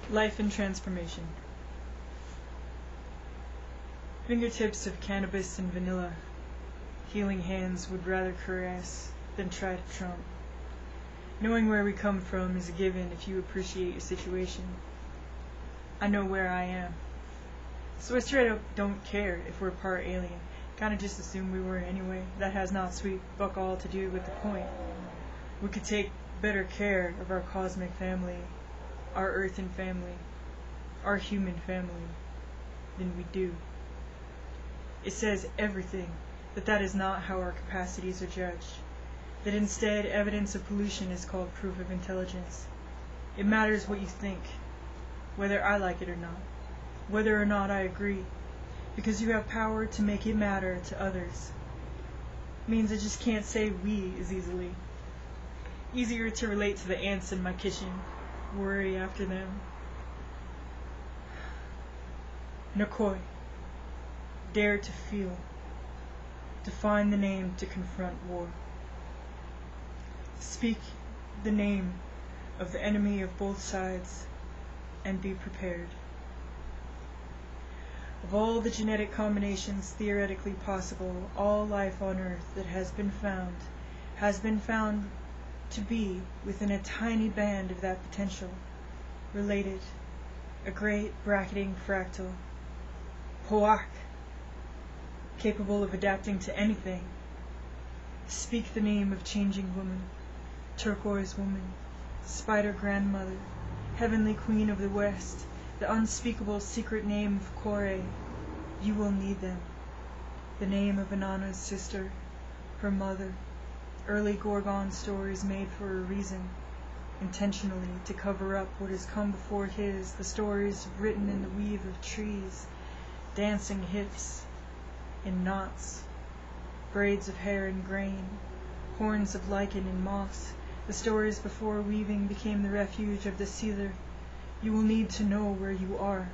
Life and transformation. Fingertips of cannabis and vanilla. Healing hands would rather caress than try to trump. Knowing where we come from is a given if you appreciate your situation. I know where I am. So I straight up don't care if we're part alien. Kinda just assume we were anyway. That has not sweet buck all to do with the point. We could take better care of our cosmic family, our earthen family, our human family, than we do. It says everything that is not how our capacities are judged, that instead evidence of pollution is called proof of intelligence. It matters what you think, whether I like it or not, whether or not I agree, because you have power to make it matter to others. It means I just can't say we as easily. Easier to relate to the ants in my kitchen, worry after them. Nakoi. Dare to feel. Define the name to confront war. Speak the name of the enemy of both sides and be prepared. Of all the genetic combinations theoretically possible, all life on Earth that has been found to be within a tiny band of that potential, related, a great bracketing fractal, Hoak, capable of adapting to anything. Speak the name of changing woman, turquoise woman, spider grandmother, heavenly queen of the West, the unspeakable secret name of Kore. You will need them. The name of Inanna's sister, her mother. Early Gorgon stories made for a reason, intentionally to cover up what has come before his, the stories written in the weave of trees, dancing hips, in knots, braids of hair and grain, horns of lichen and moss, the stories before weaving became the refuge of the sealer. You will need to know where you are.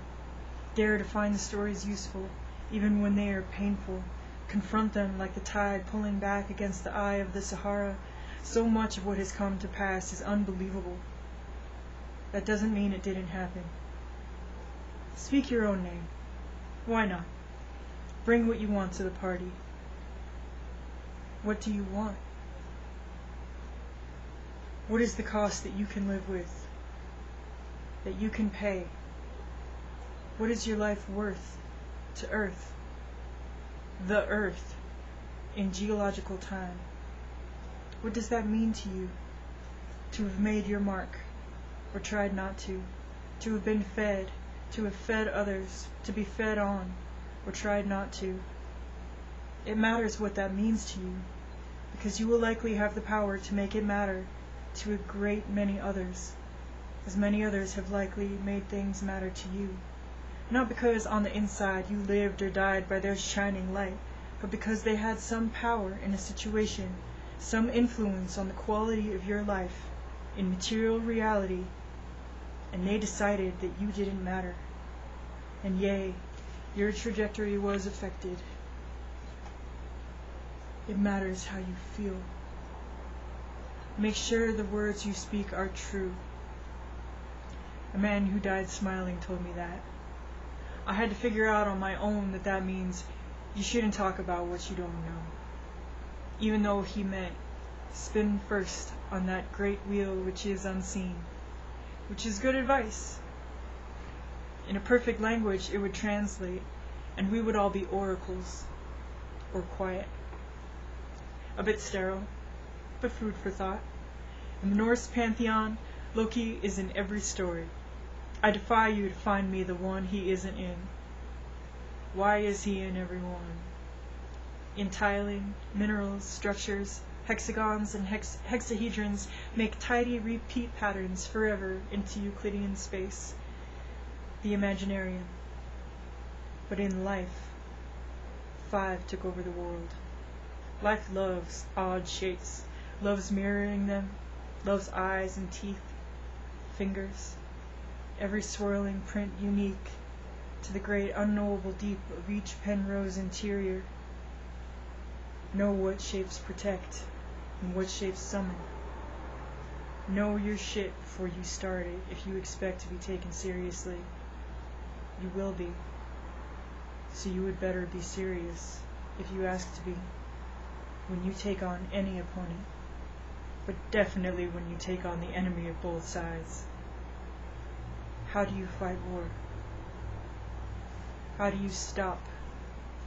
Dare to find the stories useful, even when they are painful. Confront them like the tide pulling back against the eye of the Sahara. So much of what has come to pass is unbelievable. That doesn't mean it didn't happen. Speak your own name. Why not? Bring what you want to the party. What do you want? What is the cost that you can live with? That you can pay? What is your life worth to Earth? The Earth, in geological time. What does that mean to you? To have made your mark, or tried not to have been fed, to have fed others, to be fed on, or tried not to. It matters what that means to you, because you will likely have the power to make it matter to a great many others, as many others have likely made things matter to you. Not because on the inside you lived or died by their shining light, but because they had some power in a situation, some influence on the quality of your life in material reality, and they decided that you didn't matter. And yea, your trajectory was affected. It matters how you feel. Make sure the words you speak are true. A man who died smiling told me that. I had to figure out on my own that means you shouldn't talk about what you don't know. Even though he meant spin first on that great wheel which is unseen, which is good advice. In a perfect language it would translate, and we would all be oracles, or quiet. A bit sterile, but food for thought. In the Norse pantheon, Loki is in every story. I defy you to find me the one he isn't in. Why is he in every one? In tiling, minerals, structures, hexagons and hexahedrons make tidy repeat patterns forever into Euclidean space, the Imaginarium. But in life, 5 took over the world. Life loves odd shapes, loves mirroring them, loves eyes and teeth, fingers, every swirling print unique to the great unknowable deep of each Penrose interior. Know what shapes protect and what shapes summon. Know your shit before you start it if you expect to be taken seriously. You will be. So you would better be serious if you ask to be when you take on any opponent, but definitely when you take on the enemy of both sides. How do you fight war? How do you stop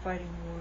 fighting war?